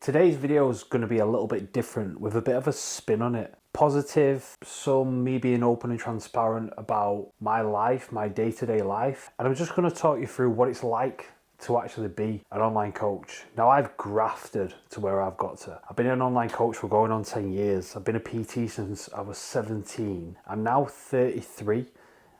Today's video is going to be a little bit different with a bit of a spin on it. Positive, some me being open and transparent about my life, my day-to-day life. And I'm just going to talk you through what it's like to actually be an online coach. Now, I've grafted to where I've got to. I've been an online coach for going on 10 years. I've been a PT since I was 17. I'm now 33.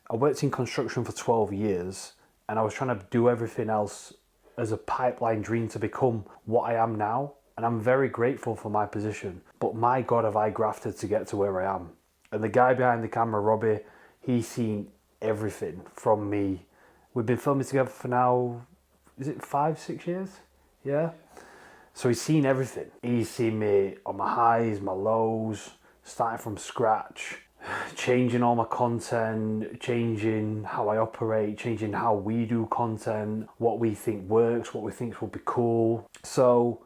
I worked in construction for 12 years and I was trying to do everything else as a pipeline dream to become what I am now. And I'm very grateful for my position. But my God, have I grafted to get to where I am. And the guy behind the camera, Robbie, he's seen everything from me. We've been filming together for now, is it 5-6 years? Yeah. So he's seen everything. He's seen me on my highs, my lows, starting from scratch, changing all my content, changing how I operate, changing how we do content, what we think works, what we think will be cool. So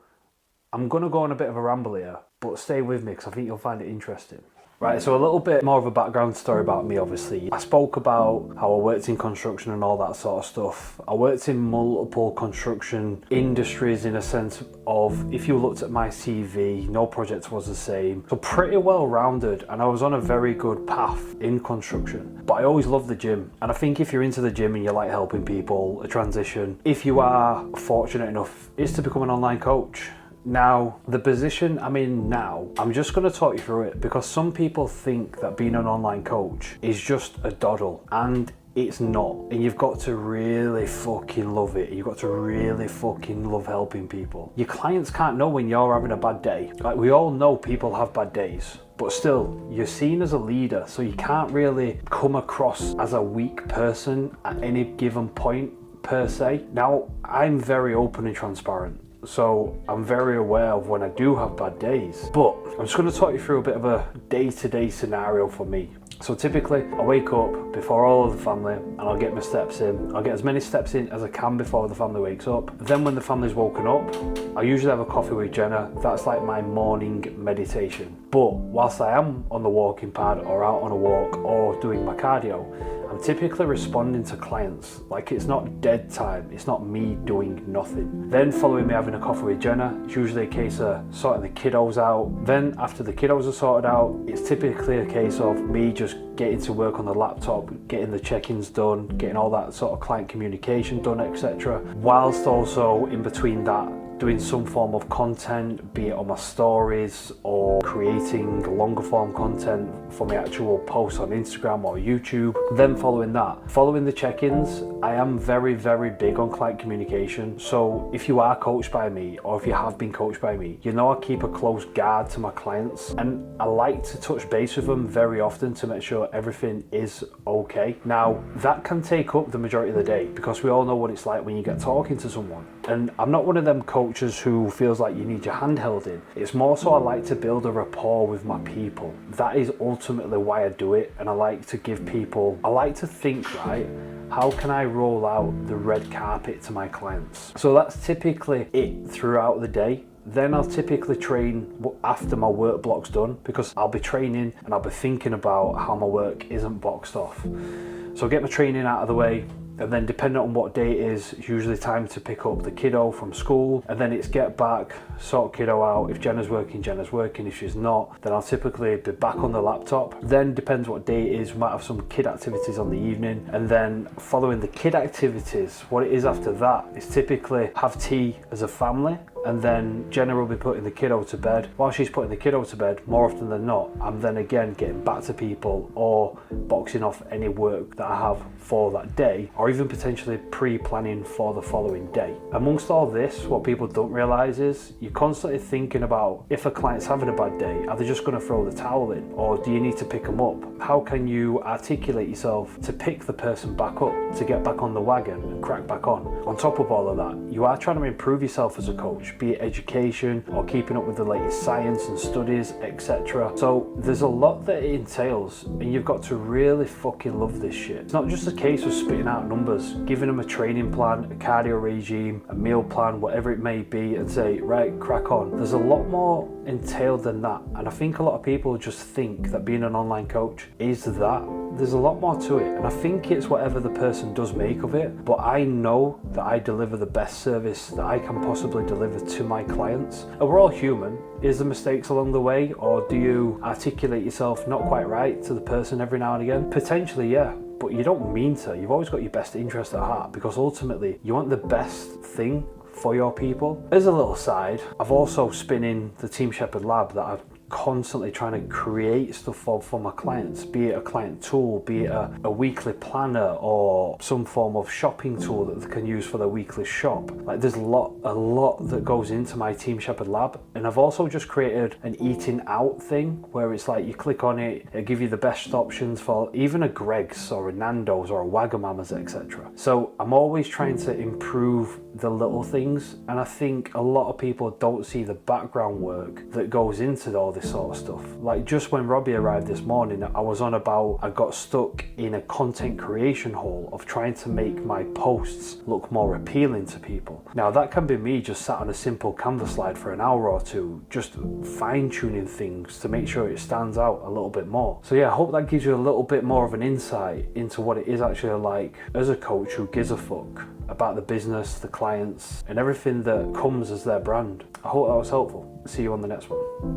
I'm going to go on a bit of a ramble here, but stay with me because I think you'll find it interesting. Right, so a little bit more of a background story about me, obviously. I spoke about how I worked in construction and all that sort of stuff. I worked in multiple construction industries in a sense of, if you looked at my CV, no project was the same. So pretty well rounded, and I was on a very good path in construction. But I always loved the gym. And I think if you're into the gym and you like helping people, a transition, if you are fortunate enough, is to become an online coach. Now, the position I'm in now, I'm just going to talk you through it because some people think that being an online coach is just a doddle, and it's not. And you've got to really fucking love it. You've got to really fucking love helping people. Your clients can't know when you're having a bad day. Like, we all know people have bad days, but still, you're seen as a leader, so you can't really come across as a weak person at any given point per se. Now, I'm very open and transparent. So I'm very aware of when I do have bad days, but I'm just going to talk you through a bit of a day-to-day scenario for me. So typically I wake up before all of the family and I'll get my steps in. I'll get as many steps in as I can before the family wakes up. Then when the family's woken up, I usually have a coffee with Jenna. That's like my morning meditation. But whilst I am on the walking pad or out on a walk or doing my cardio, I'm typically responding to clients. Like, it's not dead time, it's not me doing nothing. Then following me having a coffee with Jenna, it's usually a case of sorting the kiddos out. Then after the kiddos are sorted out, it's typically a case of me just getting to work on the laptop, getting the check-ins done, getting all that sort of client communication done, etc. Whilst also in between that, doing some form of content, be it on my stories or creating longer form content for my actual posts on Instagram or YouTube. Then following the check-ins, I am very, very big on client communication. So if you are coached by me or if you have been coached by me, you know I keep a close guard to my clients and I like to touch base with them very often to make sure everything is okay. Now, that can take up the majority of the day because we all know what it's like when you get talking to someone. And I'm not one of them coaches who feels like you need your hand held in. It's more so I like to build a rapport with my people. That is ultimately why I do it. And I like to give people, I like to think, right, how can I roll out the red carpet to my clients? So that's typically it throughout the day. Then I'll typically train after my work block's done because I'll be training and I'll be thinking about how my work isn't boxed off. So I'll get my training out of the way. And then depending on what day it is, it's usually time to pick up the kiddo from school. And then it's get back, sort kiddo out. If Jenna's working, Jenna's working. If she's not, then I'll typically be back on the laptop. Then depends what day it is, we might have some kid activities on the evening. And then following the kid activities, what it is after that is typically have tea as a family. And then Jenna will be putting the kiddo to bed. While she's putting the kiddo to bed, more often than not, I'm then again getting back to people or boxing off any work that I have for that day, or even potentially pre-planning for the following day. Amongst all this, what people don't realize is you're constantly thinking about if a client's having a bad day, are they just going to throw the towel in, or do you need to pick them up? How can you articulate yourself to pick the person back up, to get back on the wagon and crack back on? On top of all of that, you are trying to improve yourself as a coach, be it education or keeping up with the latest science and studies, etc. So there's a lot that it entails, and you've got to really fucking love this shit. It's not just a case of spitting out numbers, giving them a training plan, a cardio regime, a meal plan, whatever it may be, and say, right, crack on. There's a lot more entailed than that, and I think a lot of people just think that being an online coach is that. There's a lot more to it, and I think it's whatever the person does make of it, but I know that I deliver the best service that I can possibly deliver to my clients. And we're all human. Is there mistakes along the way, or do you articulate yourself not quite right to the person every now and again? Potentially, yeah. But you don't mean to. You've always got your best interest at heart, because ultimately you want the best thing for your people. As a little side, I've also spinning the Team Shepherd Lab that I've constantly trying to create stuff for my clients, be it a client tool, be it a weekly planner, or some form of shopping tool that they can use for their weekly shop. Like, there's a lot that goes into my Team Shepherd Lab. And I've also just created an eating out thing where it's like you click on it, it'll give you the best options for even a Greg's or a Nando's or a Wagamama's, etc. So I'm always trying to improve the little things, and I think a lot of people don't see the background work that goes into all this sort of stuff. Like, just when Robbie arrived this morning, I got stuck in a content creation hole of trying to make my posts look more appealing to people. Now, that can be me just sat on a simple Canva slide for an hour or two, just fine-tuning things to make sure it stands out a little bit more. So yeah, I hope that gives you a little bit more of an insight into what it is actually like as a coach who gives a fuck about the business, the clients, and everything that comes as their brand. I hope that was helpful. See you on the next one.